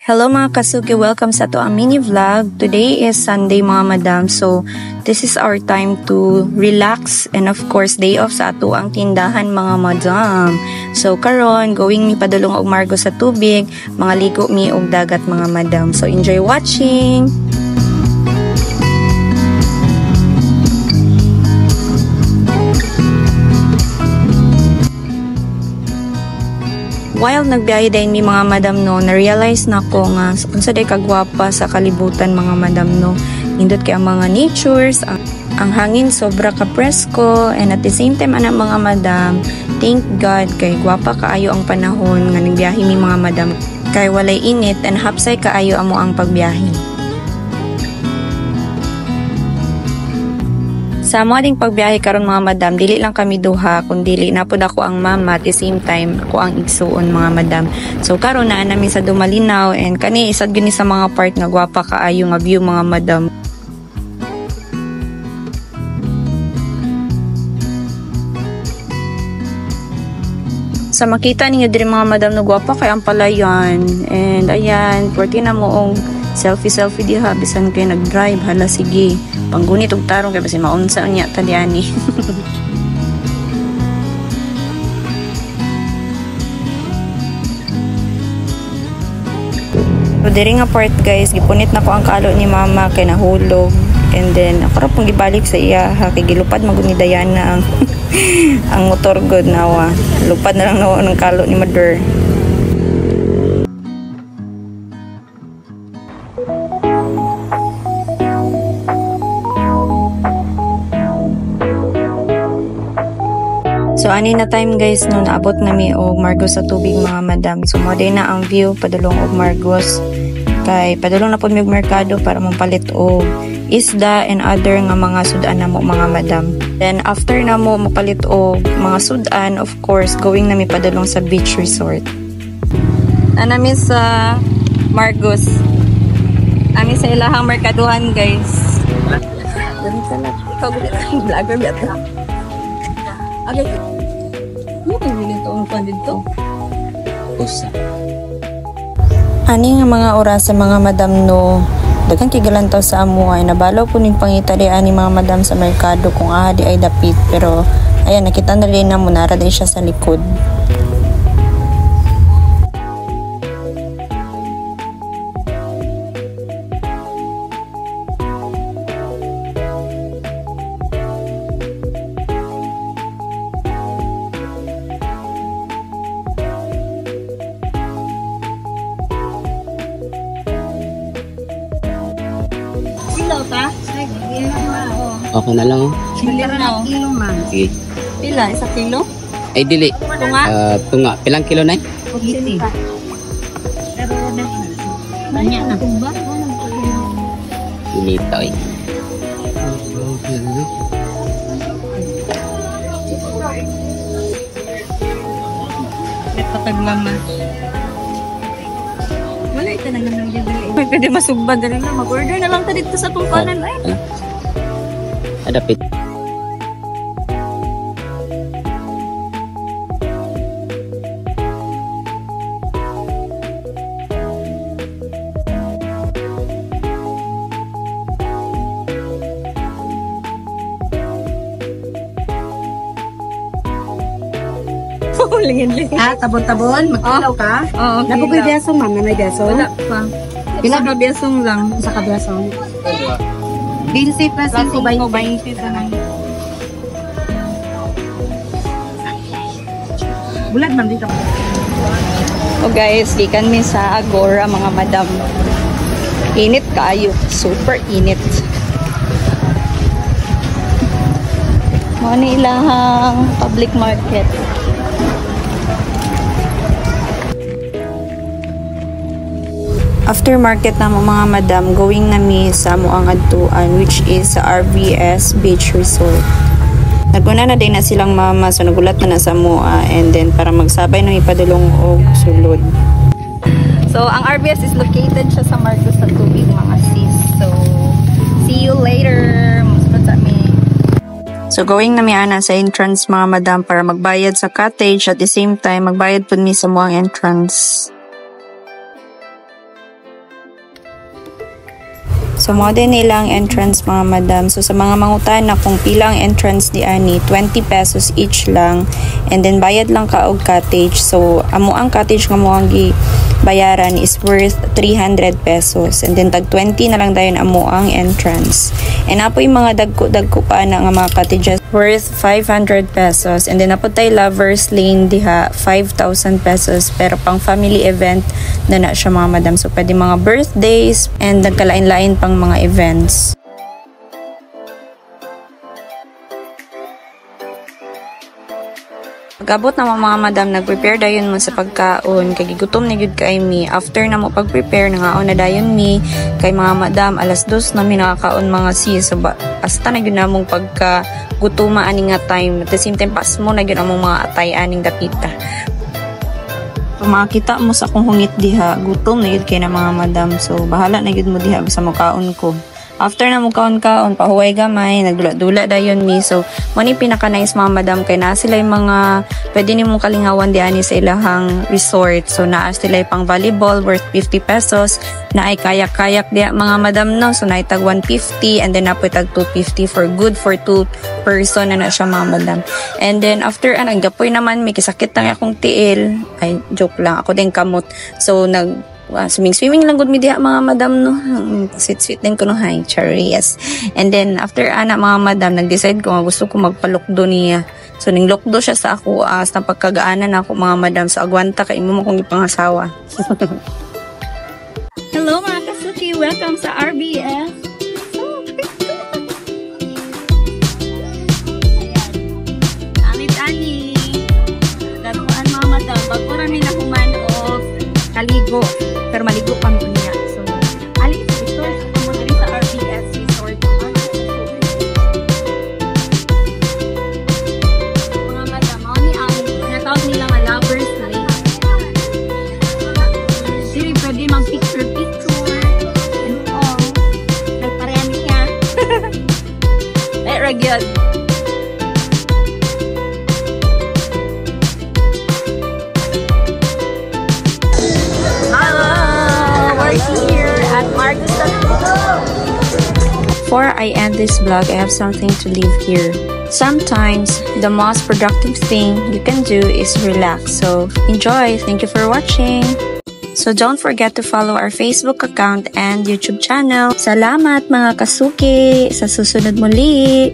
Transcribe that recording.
Hello mga kasuki, welcome sa to ang mini vlog. Today is Sunday mga madam, so this is our time to relax and of course day off sa ato ang tindahan mga madam. So karon going mi padulong og margo sa tubig, mga ligo mi og dagat mga madam. So enjoy watching. While nagbiyahe din mi mga madam no, na-realize na ko nga unsa day kagwapa sa kalibutan mga madam no. Nindot kay ang mga natures, ang hangin sobra ka presko, and at the same time ana mga madam, thank God kay gwapa kaayo ang panahon nga nagbiyahe mi mga madam. Kay walay init and hapsay kaayo amo ang pagbiyahe. Sa amo ding pagbiyahe karon mga madam, dili lang kami duha kundi na pud ako ang mama at the same time ako ang igsuon mga madam. So karon naa nami sa Dumalinaw and kani isad gyud ni sa mga part nga gwapa kaayo nga view mga madam. Sa makita ninyo diri mga madam no gwapa kay ang palayan and ayan, porti na mo og selfie diha bisan kay nag-drive hala sige. Panggunit og tarong kay basin maunsa unya taliani. So diri nga part guys, gipunit na ko ang kalo ni mama kay nahulog. And then ako ra pong gibalik sa iya ha kay gilupad magud ni Diana ang ang motor god nawa. Lupad na lang nawa ng kalo ni mother. So ani na time guys no naabot nami og Margos sa tubig mga madam. So mo na ang view padulong og Margos. Kay padulong na pud mi og merkado para mampalit og isda and other nga mga sudan namo mga madam. Then after na mo mapalit og mga sudan, of course going nami padulong sa beach resort. Anami sa Margos. Ami sa ilahang merkaduhan guys. Ikaw gud vlogger biya. Okay. Ano kang dito ang pan dito? Usa. Ani nga mga oras sa mga madam no, daghang kigalantaw sa amo ay nabalaw po ning pangitarian ni mga madam sa merkado kung di ay dapit, pero ayan nakita na rin na munara din siya sa likod. Ako na lang. Kilo man. Sige. Pila? 1 kilo? Ay, dili. Tunga? Tunga. Pilang kilo na eh? 80. Pero banyak na. Inita eh. May pataglaman. Wala ito na lang dili. Pwede masugba dali na. Mag-order na lang ta dito sa tungkanan ay. Adapit. Lingin-lingin. Tabon-tabon? Magkilaw ka? Oo, okay. Nabukoy biyasong, ma'am, na may biyaso? Wala pa. Pila ka biyasong lang. Sa kabiyasong. 20 plus 5 ba yun? 20 sa nang. Bulag, ma'am, dito. So guys, gikan mi sa Agora mga madam. Init kaayo, super init. Mo ni ilahang public market. After market na mga madam, going nami sa amoang adtuan which is sa RVS Beach Resort. Naguna na din na silang mama, so nagulat na sa amoa and then para magsabay na ipadulong og sulod. So ang RVS is located siya sa Margos sa tubig mga sis. So see you later. Musta sa mi. So going nami ana sa entrance mga madam para magbayad sa cottage at the same time magbayad pud mi sa amoang entrance. So, mo din nilang entrance mga madam. So, sa mga mangutana kung pila ang entrance di ani, 20 pesos each lang. And then, bayad lang ka og cottage. So, amo ang cottage nga mo ang bayaran is worth 300 pesos. And then, tag 20 na lang dayon amo ang entrance. And apo yung mga dagko pa na nga mga cottages worth 500 pesos. And then, apo tayo Lovers Lane diha, 5,000 pesos. Pero pang family event na siya mga madam. So, pwede mga birthdays and nagkalain-lain pang mga events. Pag-abot na mga madam, nag-prepare dayon mo sa pagkaon. Kay gigutom na gyud kay mi. After na mo pag-prepare, nangaon na dayon mi. Kay mga madam, alas 2 na mi nakakaon mga sis. So, hasta na gyud namong pagka-gutuma ani nga time. At the same time, pas mo na gyud among mga atay aning dapita. So, makakita mo sa akong hungit diha, gutom na gyud kay na mga madam. So, bahala na gyud mo diha sa mukaon ko. After na mo kaon-kaon, pahuway gamay, nagdula-dula dayon mi. So, mani pinaka-nice mga madam kay na sila yung mga pwede nimong kalingawan diani sa ilahang resort. So, naa sila pang volleyball worth 50 pesos. Naay kayak-kayak diya mga madam no. So, naay tag 150 and then napoy tag 250 for good for 2 person na siya mga madam. And then, after naggapoy naman, may kisakit na akong tiil. Ay, joke lang. Ako din kamot. So, swimming lang gud mi diha mga madam no. Sweet din ko no hay cherries. And then after ana mga madam nag-decide ko nga gusto ko magpalukdo niya. So ning lukdo siya sa ako sa pagkagaanan ako mga madam sa agwanta kay imo mo kong ipangasawa. Hello mga kasuki, welcome sa RBF. Ani daguan mga madam, bago rami na kuman og kaligo. Pero maligo pang niya. So, ali sa resort. Kung mo sa RBS Resort. Mga madam, ni ang natawag nila nga Lovers Lane. Siri, pwede mang picture-picture. And all. Nagparehan niya. Regular. Here at Marcos. Before I end this vlog, I have something to leave here. Sometimes, the most productive thing you can do is relax. So, enjoy. Thank you for watching. So, don't forget to follow our Facebook account and YouTube channel. Salamat mga kasuki! Sa susunod muli!